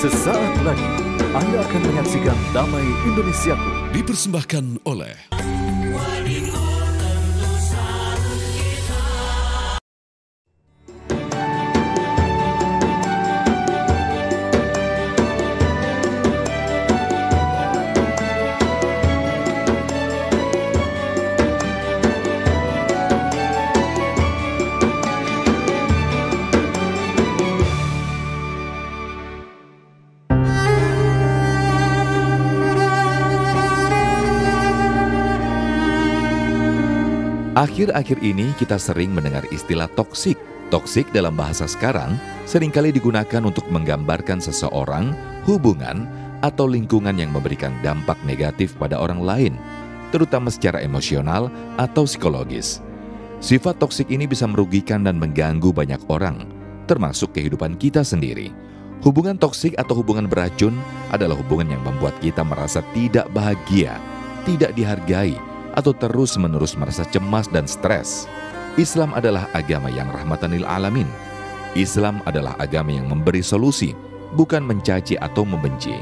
Sesaat lagi Anda akan menyaksikan Damai Indonesiaku dipersembahkan oleh Akhir-akhir ini kita sering mendengar istilah toksik. Toksik dalam bahasa sekarang seringkali digunakan untuk menggambarkan seseorang, hubungan, atau lingkungan yang memberikan dampak negatif pada orang lain, terutama secara emosional atau psikologis. Sifat toksik ini bisa merugikan dan mengganggu banyak orang, termasuk kehidupan kita sendiri. Hubungan toksik atau hubungan beracun adalah hubungan yang membuat kita merasa tidak bahagia, tidak dihargai, atau terus-menerus merasa cemas dan stres. Islam adalah agama yang rahmatan lil alamin. Islam adalah agama yang memberi solusi, bukan mencaci atau membenci.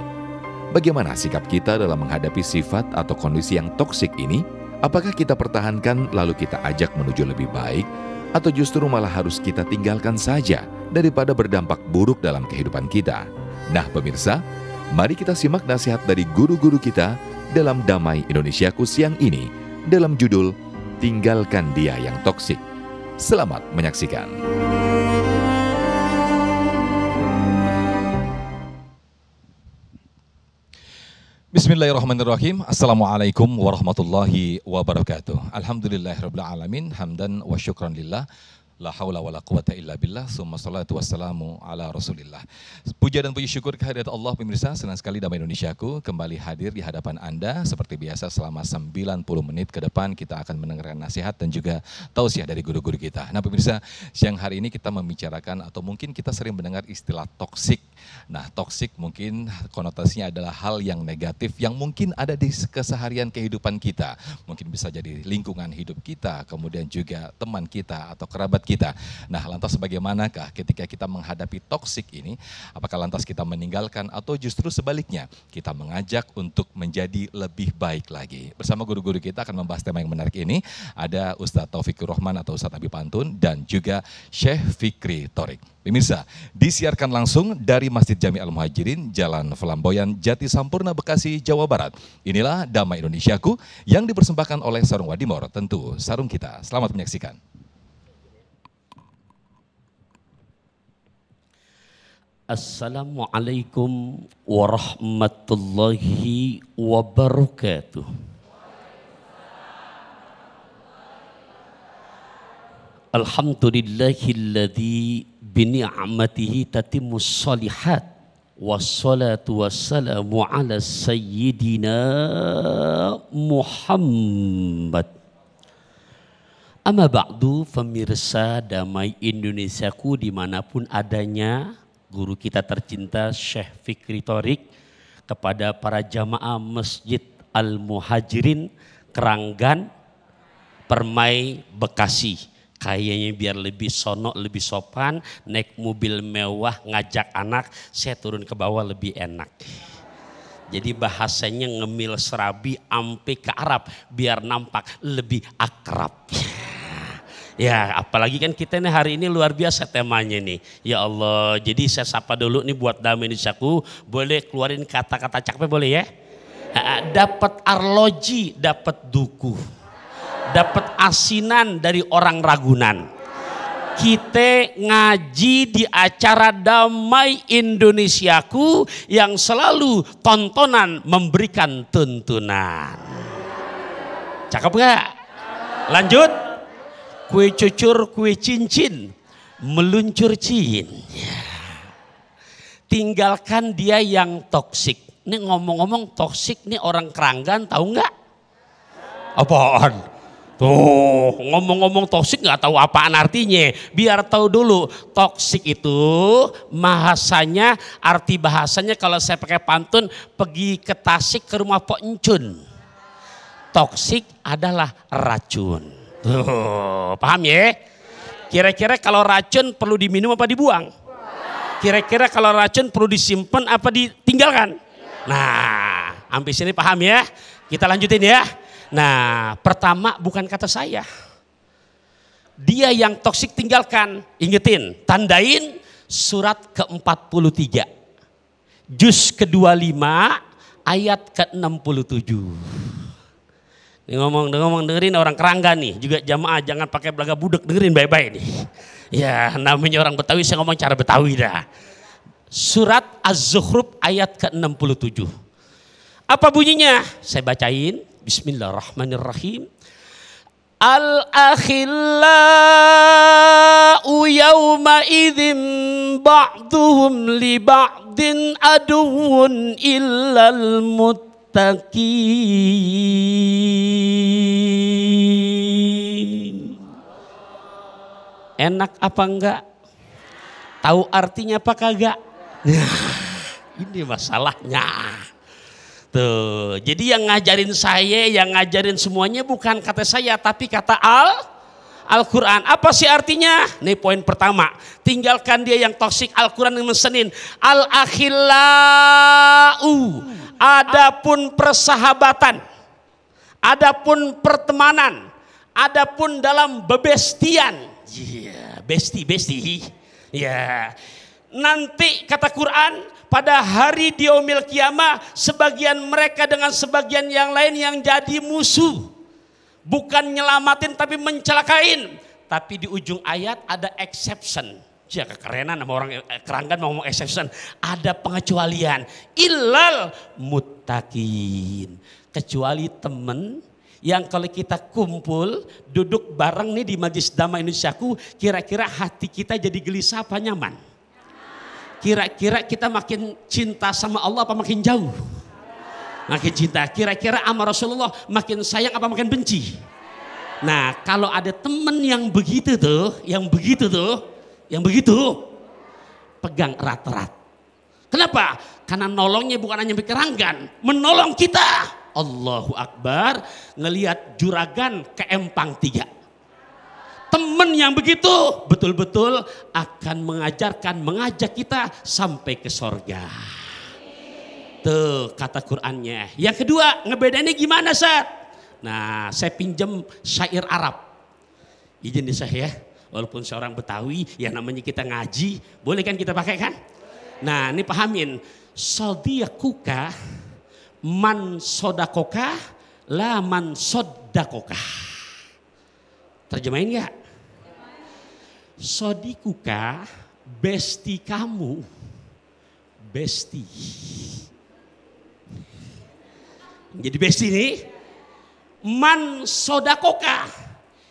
Bagaimana sikap kita dalam menghadapi sifat atau kondisi yang toksik ini? Apakah kita pertahankan lalu kita ajak menuju lebih baik, atau justru malah harus kita tinggalkan saja daripada berdampak buruk dalam kehidupan kita? Nah pemirsa, mari kita simak nasihat dari guru-guru kita dalam Damai Indonesiaku siang ini dalam judul Tinggalkan Dia yang Toksik. Selamat menyaksikan. Bismillahirrahmanirrahim. Assalamualaikum warahmatullahi wabarakatuh. Alhamdulillahirabbil alamin, hamdan wa syukran lillah. La haula wala quwata illa billah, summa salatu wassalamu ala rasulillah. Puja dan puji syukur kehadirat Allah pemirsa, senang sekali Damai Indonesiaku kembali hadir di hadapan Anda. Seperti biasa selama 90 menit ke depan kita akan mendengarkan nasihat dan juga tausiah dari guru-guru kita. Nah pemirsa, siang hari ini kita membicarakan atau mungkin kita sering mendengar istilah toksik. Nah toksik mungkin konotasinya adalah hal yang negatif yang mungkin ada di keseharian kehidupan kita. Mungkin bisa jadi lingkungan hidup kita, kemudian juga teman kita atau kerabat kita. Nah, lantas bagaimanakah ketika kita menghadapi toksik ini? Apakah lantas kita meninggalkan atau justru sebaliknya kita mengajak untuk menjadi lebih baik lagi? Bersama guru-guru kita akan membahas tema yang menarik ini. Ada Ustadz Taufikur Rahman atau Ustadz Abi Pantun dan juga Syekh Fikri Thorik. Pemirsa, disiarkan langsung dari Masjid Jami Al-Muhajirin, Jalan Flamboyan, Jati Sampurna, Bekasi, Jawa Barat. Inilah Damai Indonesiaku yang dipersembahkan oleh Sarung Wadimor, tentu sarung kita. Selamat menyaksikan. Assalamualaikum warahmatullahi wabarakatuh. Alhamdulillahilladzi bini'amatihi tatimmus shalihat. Wassalatu wassalamu ala sayyidina Muhammad. Amma ba'du, pemirsa Damai Indonesiaku dimanapun adanya, guru kita tercinta Syekh Fikri Thorik, kepada para jamaah Masjid Al-Muhajirin, Keranggan, Permai, Bekasi. Kayaknya biar lebih sonok, lebih sopan, naik mobil mewah, ngajak anak, saya turun ke bawah lebih enak. Jadi bahasanya ngemil serabi ampe ke Arab, biar nampak lebih akrab. Ya apalagi kan kita nih hari ini luar biasa temanya nih. Ya Allah, jadi saya sapa dulu nih buat Damai Indonesiaku, boleh keluarin kata-kata cakep boleh ya? Dapat arloji, dapat duku, dapat asinan dari orang Ragunan. Kita ngaji di acara Damai Indonesiaku yang selalu tontonan memberikan tuntunan. Cakep gak? Lanjut. Kue cucur, kue cincin, meluncur cin. Tinggalkan dia yang toksik. Ini ngomong-ngomong toksik nih orang Keranggan tahu nggak? Apaan? Tuh ngomong-ngomong toksik nggak tahu apaan artinya. Biar tahu dulu toksik itu bahasanya, arti bahasanya kalau saya pakai pantun, pergi ke Tasik ke rumah Pok Encun. Toksik adalah racun. Tuh, paham ya? Kira-kira kalau racun perlu diminum apa dibuang? Kira-kira kalau racun perlu disimpan apa ditinggalkan? Nah, sampai sini paham ya? Kita lanjutin ya. Nah, pertama bukan kata saya. Dia yang toksik tinggalkan. Ingetin, tandain surat ke-43. Juz ke-25 ayat ke-67. Ini ngomong dengerin orang Keranggan nih. Juga jamaah jangan pakai belaga budek, dengerin baik-baik nih. Ya namanya orang Betawi, saya ngomong cara Betawi dah. Surat Az-Zukhruf ayat ke-67. Apa bunyinya? Saya bacain. Bismillahirrahmanirrahim. Al-akhillau yawma idzin ba'duhum li ba'din aduwwun illal muttaqin. Enak apa enggak? Tahu artinya apa kagak? Nah, ini masalahnya. Tuh, jadi yang ngajarin saya, yang ngajarin semuanya bukan kata saya, tapi kata Al-Quran. Apa sih artinya? Nih poin pertama. Tinggalkan dia yang toksik, Al-Quran yang mesenin. Al-akhillau. Adapun persahabatan, adapun pertemanan, adapun dalam bebestian. Iya, besti. Ya. Nanti kata Quran, pada hari di yaumil kiamah sebagian mereka dengan sebagian yang lain yang jadi musuh. Bukan nyelamatin tapi mencelakain. Tapi di ujung ayat ada exception. Ya kekerenan sama orang Keranggan mau ngomong exception. Ada pengecualian. Illal muttaqin. Kecuali temen yang kalau kita kumpul duduk bareng nih di Majelis Damai Indonesiaku, kira-kira hati kita jadi gelisah apa nyaman? Kira-kira kita makin cinta sama Allah apa makin jauh? Makin cinta. Kira-kira sama Rasulullah makin sayang apa makin benci? Nah kalau ada temen yang begitu tuh, yang begitu, pegang erat-erat. Kenapa? Karena nolongnya bukan hanya Keranggan, menolong kita. Allahu Akbar, ngelihat juragan ke Empang 3. Temen yang begitu betul-betul akan mengajak kita sampai ke sorga. Tuh kata Qur'annya. Yang kedua, ngebedainnya gimana Sat? Nah saya pinjam syair Arab. Izin nih saya ya, walaupun seorang Betawi, ya namanya kita ngaji, boleh kan kita pakai kan? Nah ini pahamin. Sodiakuka man sodakoka la man sodakoka. Terjemahin gak? Sodikuka, besti kamu, besti. Jadi besti nih, man sodakoka,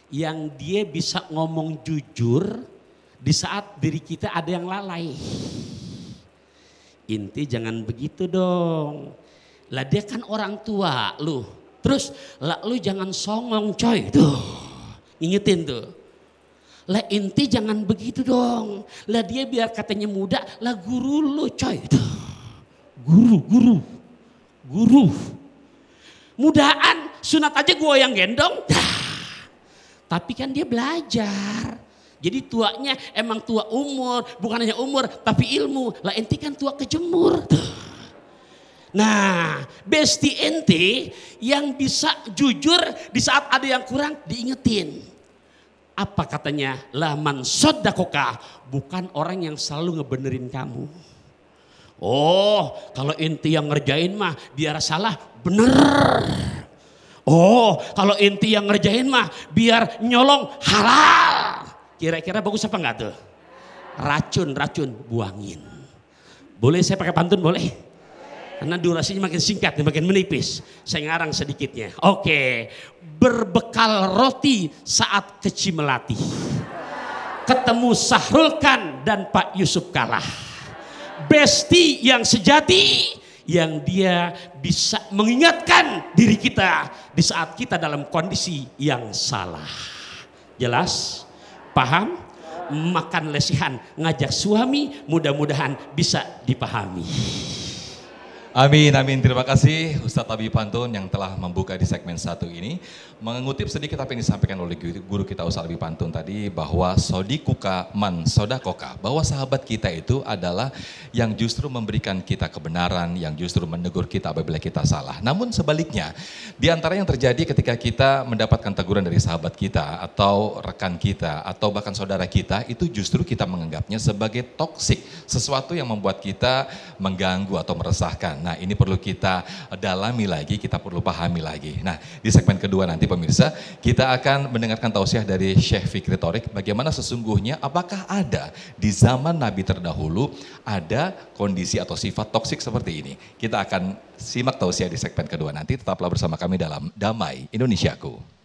yang dia bisa ngomong jujur di saat diri kita ada yang lalai. Inti jangan begitu dong. Lah dia kan orang tua lu. Terus lah lu jangan songong coy tuh. Ingetin tuh. Lah inti jangan begitu dong. Lah dia biar katanya muda, lah guru lu coy tuh. Guru. Mudaan sunat aja gua yang gendong. Tapi kan dia belajar. Jadi tuanya emang tua umur, bukan hanya umur tapi ilmu. Lah inti kan tua kejemur tuh. Nah, besti ente yang bisa jujur di saat ada yang kurang diingetin. Apa katanya? Laman sodakoka, bukan orang yang selalu ngebenerin kamu. Oh, kalau ente yang ngerjain mah biar salah bener. Oh, kalau ente yang ngerjain mah biar nyolong halal. Kira-kira bagus apa enggak tuh? Racun buangin. Boleh saya pakai pantun boleh? Karena durasinya makin singkat, makin menipis. Saya ngarang sedikitnya. Oke. Berbekal roti saat keci melatih. Ketemu Sahrul Khan dan Pak Yusuf kalah. Besti yang sejati. Yang dia bisa mengingatkan diri kita di saat kita dalam kondisi yang salah. Jelas? Paham? Makan lesehan, ngajak suami, mudah-mudahan bisa dipahami. Amin, amin. Terima kasih Ustadz Abi Pantun yang telah membuka di segmen 1 ini. Mengutip sedikit apa yang disampaikan oleh guru kita Ustadz Abi Pantun tadi, bahwa sodikuka man sodakoka, bahwa sahabat kita itu adalah yang justru memberikan kita kebenaran, yang justru menegur kita apabila kita salah. Namun sebaliknya, di antara yang terjadi ketika kita mendapatkan teguran dari sahabat kita, atau rekan kita, atau bahkan saudara kita, itu justru kita menganggapnya sebagai toksik, sesuatu yang membuat kita mengganggu atau meresahkan. Nah, ini perlu kita dalami lagi, kita perlu pahami lagi. Nah, di segmen kedua nanti pemirsa, kita akan mendengarkan tausiah dari Syekh Fikri Thorik, bagaimana sesungguhnya apakah ada di zaman Nabi terdahulu ada kondisi atau sifat toksik seperti ini. Kita akan simak tausiah di segmen kedua nanti, tetaplah bersama kami dalam Damai Indonesiaku.